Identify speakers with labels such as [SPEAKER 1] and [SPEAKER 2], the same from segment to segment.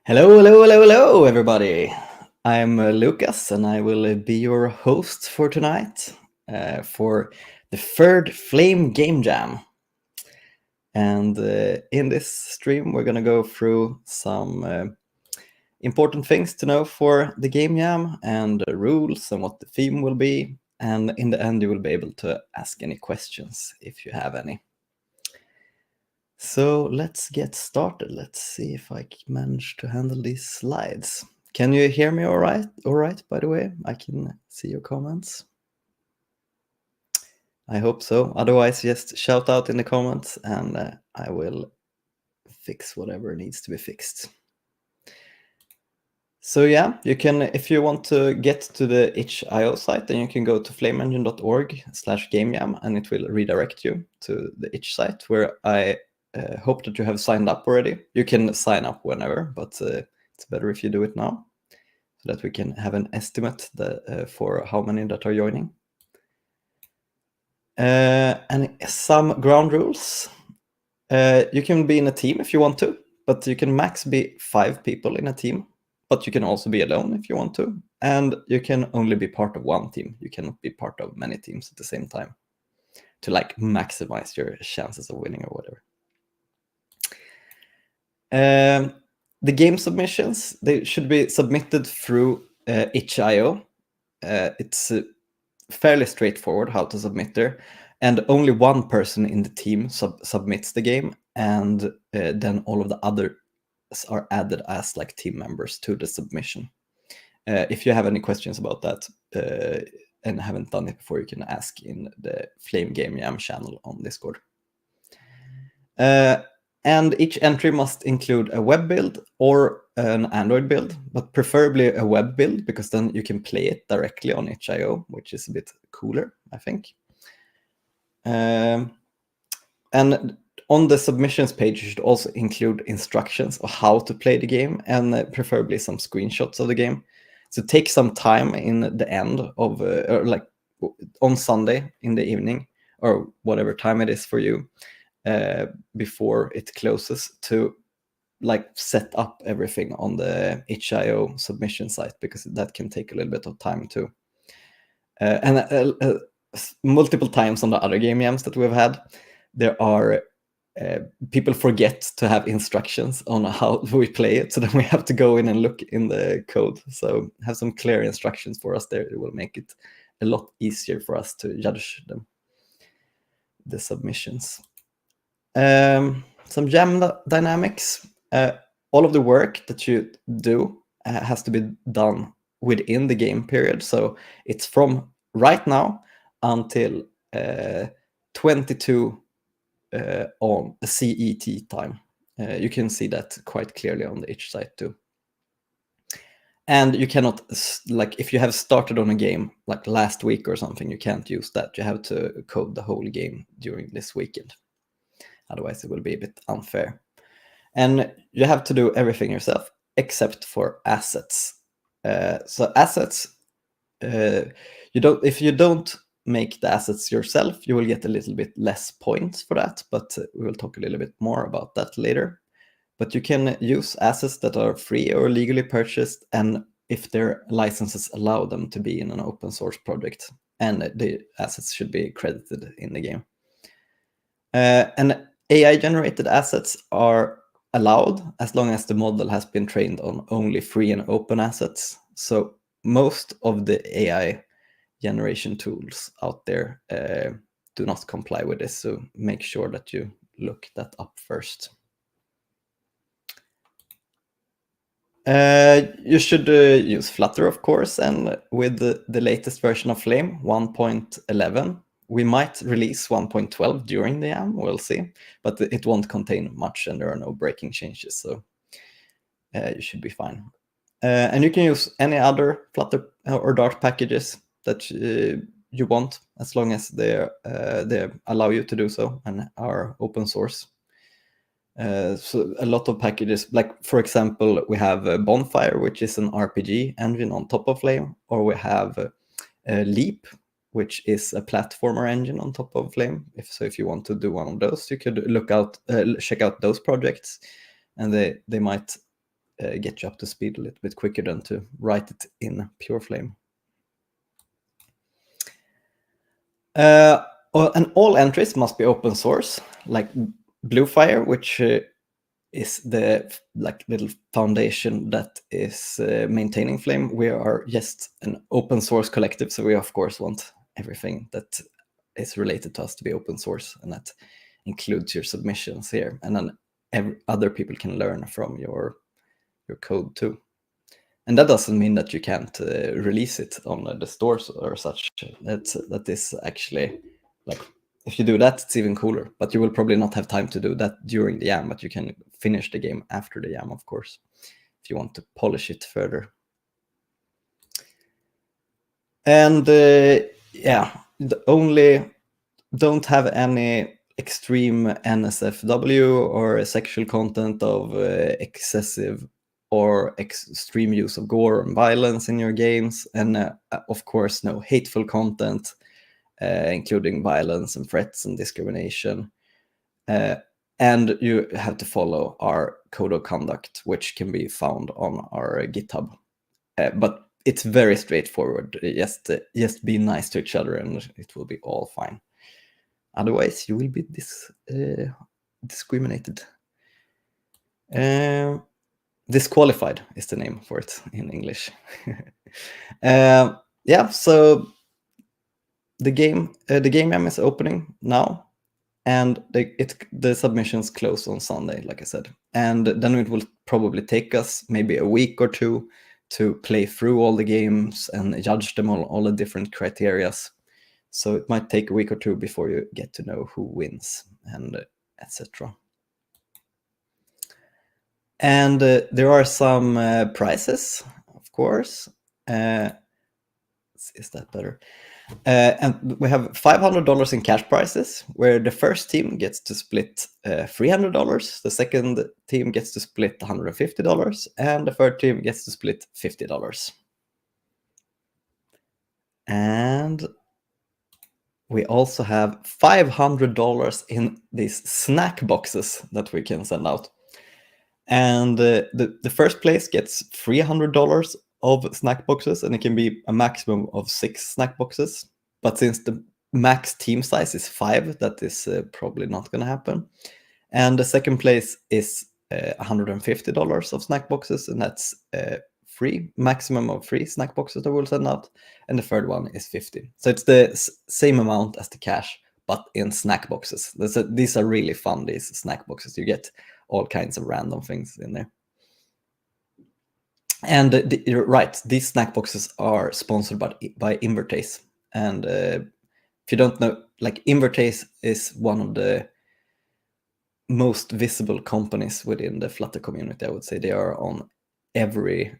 [SPEAKER 1] Hello, everybody. I'm Lucas, and I will be your host for tonight for the third Flame Game Jam. And in this stream, we're going to go through some important things to know for the Game Jam and the rules and what the theme will be. And in the end, you will be able to ask any questions if you have any. So let's get started. Let's see if I manage to handle these slides. Can you hear me all right? All right, by the way, I can see your comments. I hope so. Otherwise, just shout out in the comments and I will fix whatever needs to be fixed. So yeah, you can, if you want to get to the itch.io site, then you can go to flameengine.org/gamejam and it will redirect you to the itch site where I hope that you have signed up already. You can sign up whenever, but it's better if you do it now so that we can have an estimate for how many that are joining. And some ground rules. You can be in a team if you want to, but you can max be 5 people in a team. But you can also be alone if you want to. And you can only be part of one team. You cannot be part of many teams at the same time to like maximize your chances of winning or whatever. The game submissions, they should be submitted through itch.io. It's fairly straightforward how to submit there. And only one person in the team submits the game. And then all of the others are added as like team members to the submission. If you have any questions about that and haven't done it before, you can ask in the Flame Game Jam channel on Discord. And each entry must include a web build or an Android build, but preferably a web build because then you can play it directly on itch.io, which is a bit cooler, I think. And on the submissions page, you should also include instructions of how to play the game and preferably some screenshots of the game. So take some time in the end of, or like on Sunday in the evening, or whatever time it is for you, before it closes to like set up everything on the itch.io submission site because that can take a little bit of time too. And multiple times on the other game jams that we've had, there are people forget to have instructions on how we play it, so then we have to go in and look in the code. So have some clear instructions for us there. It will make it a lot easier for us to judge them, the submissions. Some jam dynamics. All of the work that you do has to be done within the game period. So it's from right now until 22 on CET time. You can see that quite clearly on the itch site too. And you cannot, like, if you have started on a game like last week or something, you can't use that. You have to code the whole game during this weekend. Otherwise, it will be a bit unfair. And you have to do everything yourself except for assets. So assets, if you don't make the assets yourself, you will get a little bit less points for that, but we will talk a little bit more about that later. But you can use assets that are free or legally purchased, and if their licenses allow them to be in an open source project, and the assets should be credited in the game. And AI-generated assets are allowed as long as the model has been trained on only free and open assets. So most of the AI generation tools out there do not comply with this, so make sure that you look that up first. You should use Flutter, of course, and with the latest version of Flame, 1.11, we might release 1.12 during the jam, we'll see, but it won't contain much and there are no breaking changes, so you should be fine. And you can use any other Flutter or Dart packages that you want, as long as they allow you to do so and are open source. So a lot of packages, like for example, we have Bonfire, which is an RPG engine on top of Flame, or we have Leap, which is a platformer engine on top of Flame. If you want to do one of those, you could check out those projects, and they might get you up to speed a little bit quicker than to write it in PureFlame. And all entries must be open source, like Bluefire, which is the little foundation that is maintaining Flame. We are just an open source collective, so we of course want everything that is related to us to be open source, and that includes your submissions here, and then other people can learn from your code too. And that doesn't mean that you can't release it on the stores or such. That is actually, like, if you do that, it's even cooler. But you will probably not have time to do that during the jam, but you can finish the game after the jam, of course, if you want to polish it further. And yeah, don't have any extreme NSFW or sexual content of excessive or extreme use of gore and violence in your games, and of course no hateful content, including violence and threats and discrimination. And you have to follow our code of conduct, which can be found on our GitHub. But it's very straightforward. Just be nice to each other and it will be all fine. Otherwise, you will be discriminated. Disqualified is the name for it in English. Yeah, so the game jam is opening now, and the submissions close on Sunday, like I said. And then it will probably take us maybe a week or two to play through all the games and judge them all the different criterias. So it might take a week or two before you get to know who wins and etc. And there are some prizes, of course. Is that better? And we have $500 in cash prizes, where the first team gets to split $300, the second team gets to split $150, and the third team gets to split $50. And we also have $500 in these snack boxes that we can send out. And the first place gets $300 of snack boxes, and it can be a maximum of 6 snack boxes. But since the max team size is 5, that is probably not going to happen. And the second place is $150 of snack boxes, and that's maximum of 3 snack boxes that we'll send out. And the third one is 50. So it's the same amount as the cash, but in snack boxes. These are really fun, these snack boxes. You get all kinds of random things in there. And you're right, these snack boxes are sponsored by Invertase. And if you don't know, like, Invertase is one of the most visible companies within the Flutter community, I would say. They are on every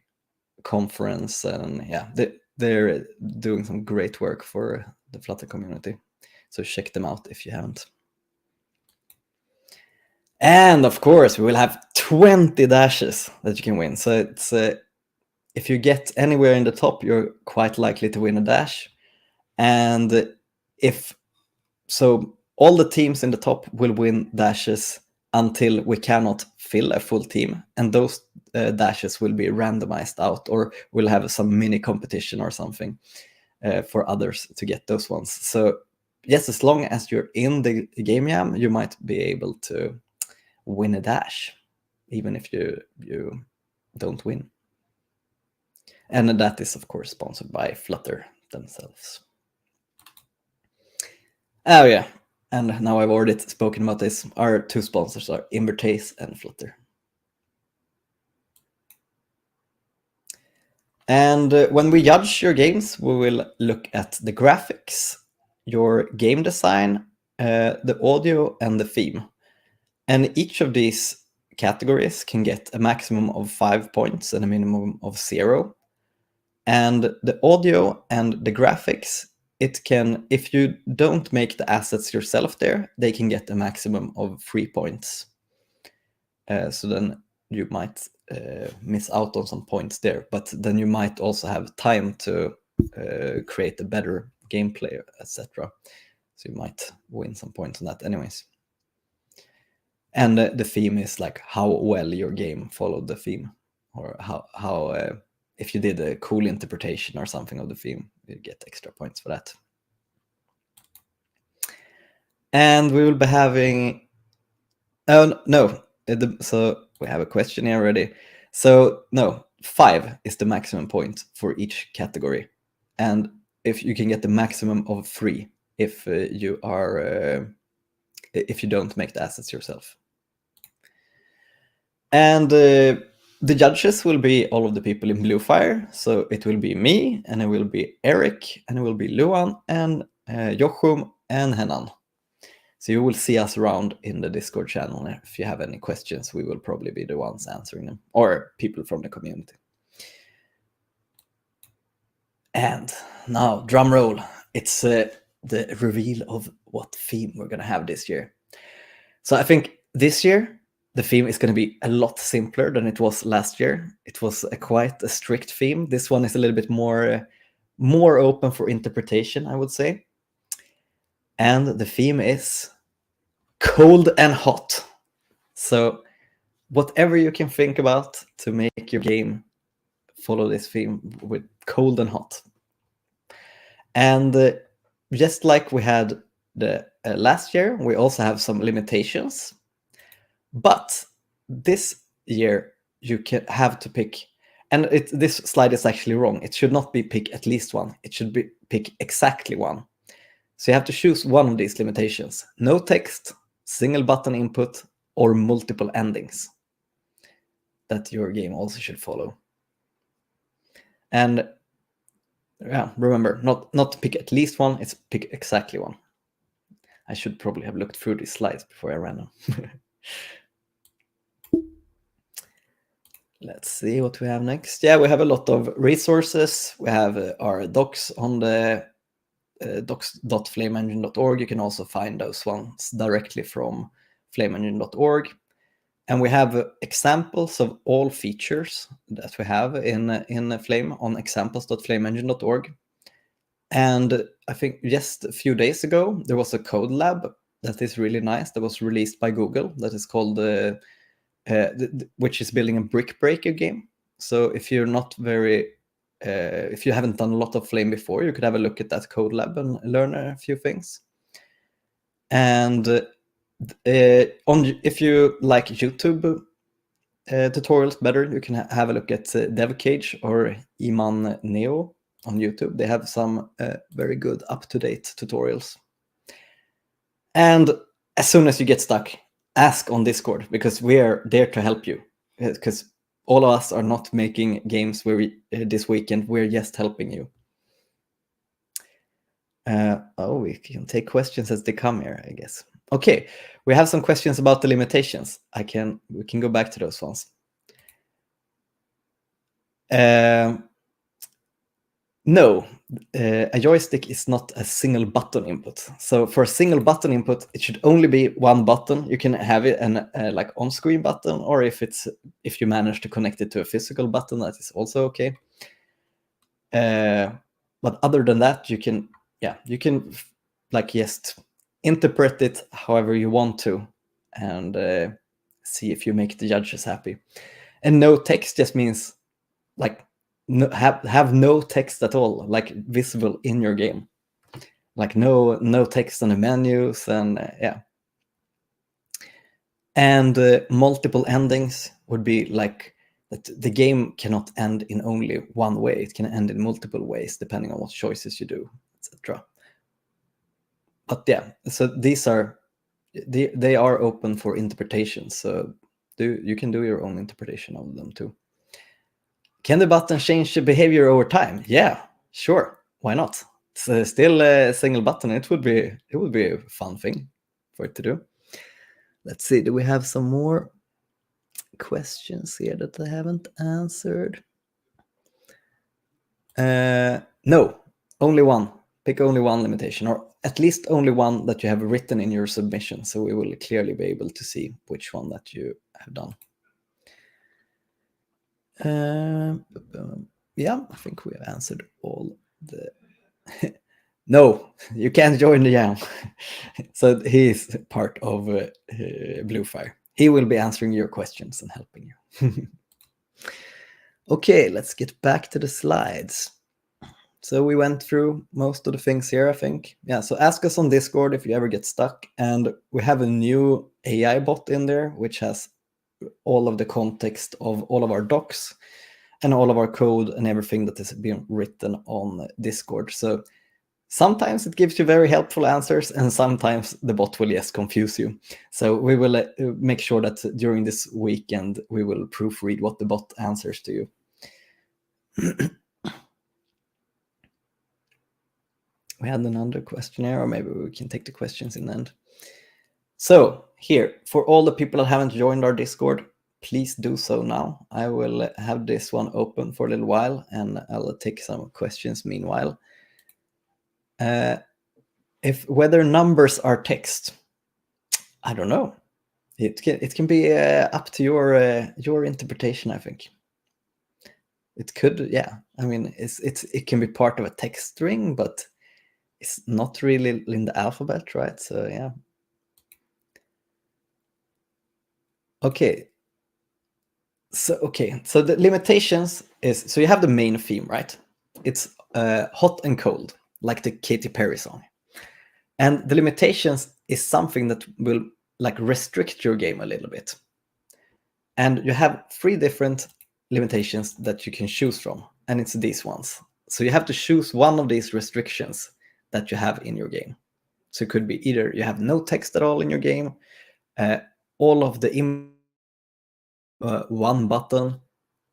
[SPEAKER 1] conference, and yeah, they're doing some great work for the Flutter community. So check them out if you haven't. And of course, we will have 20 dashes that you can win. So it's if you get anywhere in the top, you're quite likely to win a dash. And all the teams in the top will win dashes until we cannot fill a full team, and those dashes will be randomized out, or we'll have some mini competition or something for others to get those ones. So yes, as long as you're in the game jam, you might be able to win a dash, even if you don't win. And that is, of course, sponsored by Flutter themselves. Oh yeah, and now I've already spoken about this. Our 2 sponsors are Invertase and Flutter. And when we judge your games, we will look at the graphics, your game design, the audio, and the theme. And each of these categories can get a maximum of 5 points and a minimum of 0. And the audio and the graphics, it can, if you don't make the assets yourself there, they can get a maximum of 3 points. So then you might miss out on some points there, but then you might also have time to create a better gameplay, etc. So you might win some points on that anyways. And the theme is like how well your game followed the theme. or how if you did a cool interpretation or something of the theme, you get extra points for that. And we will be having, oh no, so we have a question here already. So no, 5 is the maximum point for each category, and if you can get the maximum of 3 if you are if you don't make the assets yourself. And the judges will be all of the people in Bluefire. So it will be me, and it will be Eric, and it will be Luan, and Jochum, and Henan. So you will see us around in the Discord channel. If you have any questions, we will probably be the ones answering them, or people from the community. And now, drum roll. It's the reveal of what theme we're going to have this year. So I think this year, the theme is going to be a lot simpler than it was last year. It was quite a strict theme. This one is a little bit more open for interpretation, I would say. And the theme is cold and hot. So whatever you can think about to make your game follow this theme with cold and hot. And just like we had the last year, we also have some limitations. But this year you can have to pick, and this slide is actually wrong. It should not be pick at least one. It should be pick exactly one. So you have to choose one of these limitations: no text, single button input, or multiple endings that your game also should follow. And yeah, remember, not pick at least one, it's pick exactly one. I should probably have looked through these slides before I ran them. Let's see what we have next. Yeah, we have a lot of resources. We have our docs on the docs.flameengine.org. You can also find those ones directly from flameengine.org. And we have examples of all features that we have in Flame on examples.flameengine.org. And I think just a few days ago, there was a code lab that is really nice that was released by Google that is called which is building a brick breaker game. So if you're not very, if you haven't done a lot of Flame before, you could have a look at that code lab and learn a few things. And if you like YouTube tutorials better, you can have a look at DevCage or Iman Neo on YouTube. They have some very good up-to-date tutorials. And as soon as you get stuck, ask on Discord, because we are there to help you. Because all of us are not making games this weekend. We're just helping you. We can take questions as they come here, I guess. Okay, we have some questions about the limitations. We can go back to those ones. No, a joystick is not a single button input. So for a single button input, it should only be one button. You can have it like on-screen button, or if you manage to connect it to a physical button, that is also okay. But other than that, you can like just interpret it however you want to, and see if you make the judges happy. And no text just means like have no text at all, like visible in your game, like no text on the menus, and yeah. And multiple endings would be like that the game cannot end in only one way. It can end in multiple ways depending on what choices you do, etc. But yeah, so these are they are open for interpretation. So you can do your own interpretation of them too. Can the button change the behavior over time? Yeah, sure. Why not? It's still a single button. It would be a fun thing for it to do. Let's see. Do we have some more questions here that I haven't answered? No, only one. Pick only one limitation, or at least only one that you have written in your submission, so we will clearly be able to see which one that you have done. Yeah, I think we have answered all the... No, you can't join the jam. So he is part of Bluefire. He will be answering your questions and helping you. Okay, let's get back to the slides. So we went through most of the things here, I think. Yeah, so ask us on Discord if you ever get stuck. And we have a new AI bot in there, which has all of the context of all of our docs and all of our code and everything that is being written on Discord. So sometimes it gives you very helpful answers, and sometimes the bot will just confuse you. So we will make sure that during this weekend, we will proofread what the bot answers to you. We had another questionnaire, or maybe we can take the questions in the end. So here, for all the people that haven't joined our Discord, please do so now. I will have this one open for a little while, and I'll take some questions meanwhile. If whether numbers are text, I don't know. It can be up to your interpretation, I think. It could, yeah. I mean, it can be part of a text string, but it's not really in the alphabet, right? So yeah. Okay. So the limitations is, so you have the main theme, right? It's hot and cold, like the Katy Perry song. And the limitations is something that will like restrict your game a little bit. And you have 3 different limitations that you can choose from, and it's these ones. So you have to choose one of these restrictions that you have in your game. So it could be either you have no text at all in your game, all of the one button,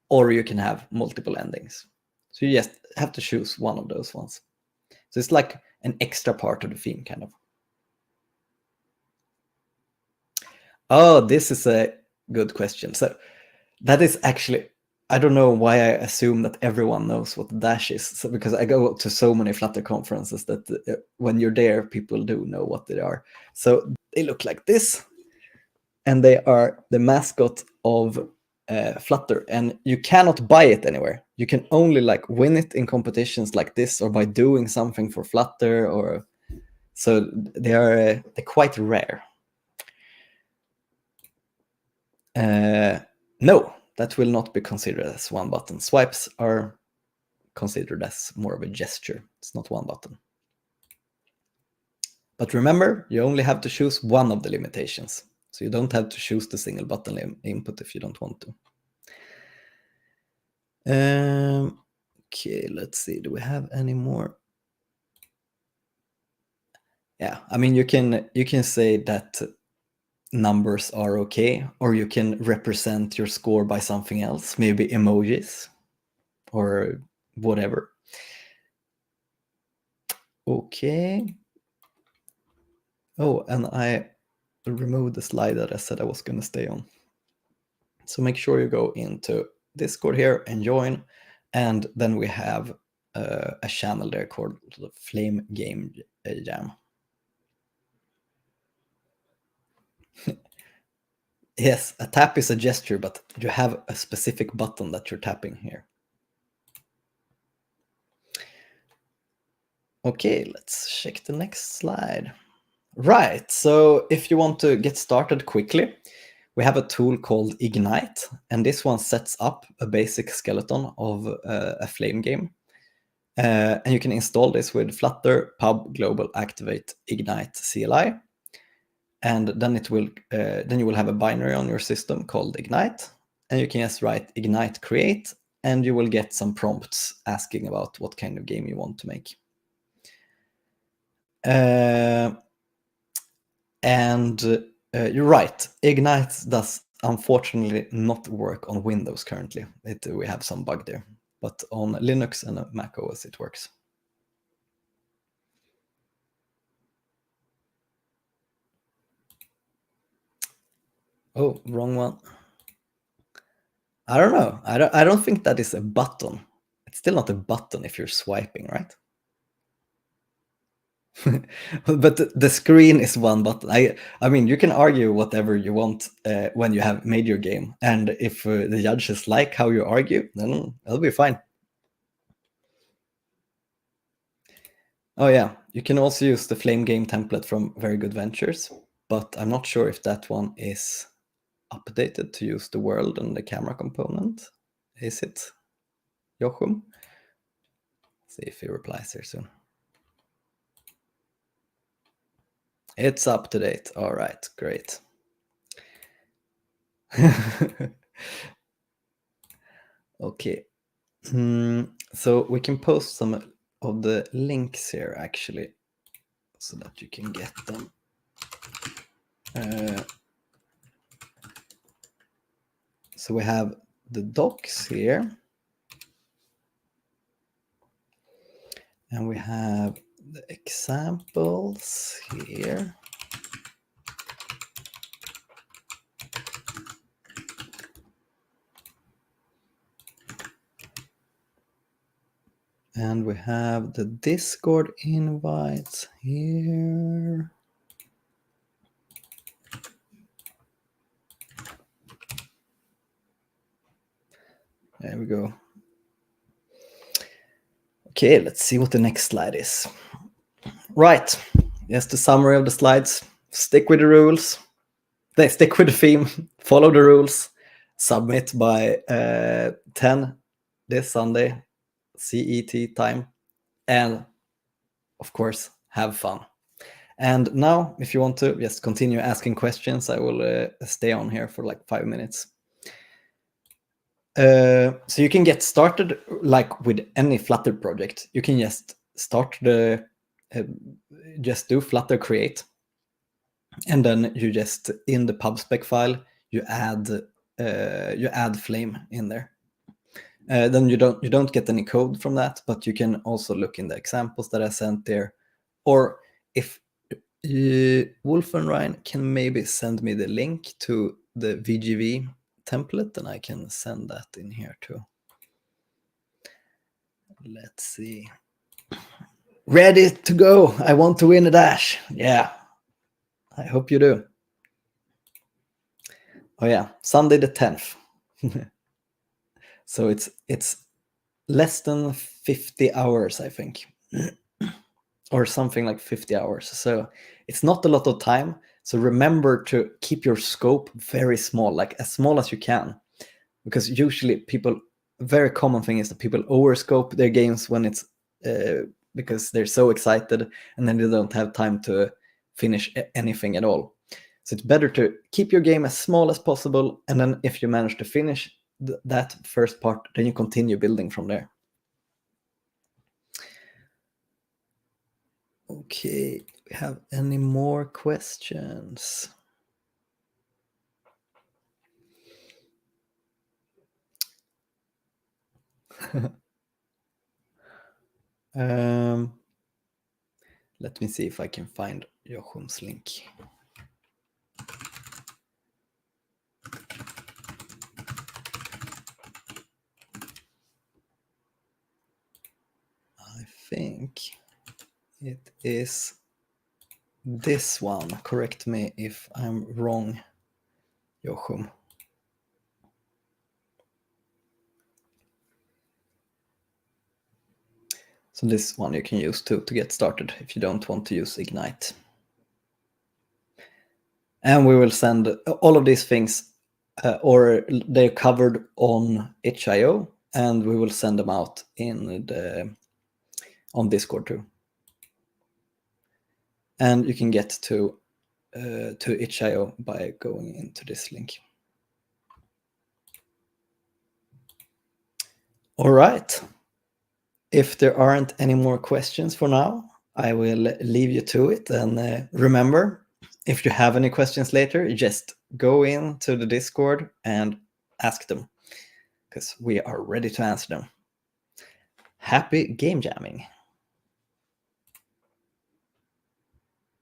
[SPEAKER 1] or you can have multiple endings. So you just have to choose one of those ones. So it's like an extra part of the theme, kind of. Oh, this is a good question. So that is actually, I don't know why I assume that everyone knows what the Dash is. So, because I go to so many Flutter conferences that when you're there, people do know what they are. So they look like this, and they are the mascot of Flutter, and you cannot buy it anywhere. You can only like win it in competitions like this, or by doing something for Flutter, or so they're quite rare. No, that will not be considered as one button. Swipes are considered as more of a gesture. It's not one button. But remember, you only have to choose one of the limitations. So you don't have to choose the single button input if you don't want to. Okay, let's see. Do we have any more? Yeah, I mean, you can say that numbers are okay, or you can represent your score by something else, maybe emojis or whatever. Okay. Oh, and I removed the slide that I said I was going to stay on. So make sure you go into Discord here and join, and then we have a channel there called Flame Game Jam. Yes, a tap is a gesture, but you have a specific button that you're tapping here. Okay, let's check the next slide. Right, so if you want to get started quickly, we have a tool called Ignite, and this one sets up a basic skeleton of a Flame game. And you can install this with Flutter, pub, global, activate, ignite, CLI. And then then you will have a binary on your system called Ignite, and you can just write Ignite create, and you will get some prompts asking about what kind of game you want to make. And you're right, Ignite does unfortunately not work on Windows currently. We have some bug there, but on Linux and Mac OS it works. Oh, wrong one. I don't know. I don't think that is a button. It's still not a button if you're swiping, right? But the screen is one button. I mean, you can argue whatever you want when you have made your game, and if the judges like how you argue, then it'll be fine. Oh yeah, you can also use the Flame Game template from Very Good Ventures, but I'm not sure if that one is updated to use the world and the camera component. Is it? Joachim. See if he replies here soon. It's up to date. All right, great. Okay. So we can post some of the links here actually, so that you can get them. So we have the docs here, and we have the examples here. And we have the Discord invites here. There we go. Okay, let's see what the next slide is. Right, just a summary of the slides. Stick with the rules. They stick with the theme. Follow the rules. Submit by 10 this Sunday, CET time. And of course, have fun. And now, if you want to just continue asking questions, I will stay on here for like 5 minutes. So you can get started like with any Flutter project. You can just start just do Flutter create, and then you just in the pubspec file you add Flame in there. Then you don't get any code from that, but you can also look in the examples that I sent there, or if Wolfenrein can maybe send me the link to the VGV template, and I can send that in here too. Let's see. Ready to go. I want to win a dash. Yeah, I hope you do. Oh yeah, Sunday the 10th. So it's less than 50 hours, I think. Or something like 50 hours. So it's not a lot of time. So remember to keep your scope very small, like as small as you can. Because usually very common thing is that people overscope their games when it's because they're so excited, and then they don't have time to finish anything at all. So it's better to keep your game as small as possible, and then if you manage to finish that first part, then you continue building from there. Okay, we have any more questions? Let me see if I can find Joachim's link. I think it is this one. Correct me if I'm wrong, Joachim. So this one you can use to get started if you don't want to use Ignite. And we will send all of these things, or they're covered on itch.io, and we will send them out on Discord too. And you can get to itch.io by going into this link. All right. If there aren't any more questions for now, I will leave you to it. And remember, if you have any questions later, just go into the Discord and ask them, because we are ready to answer them. Happy game jamming.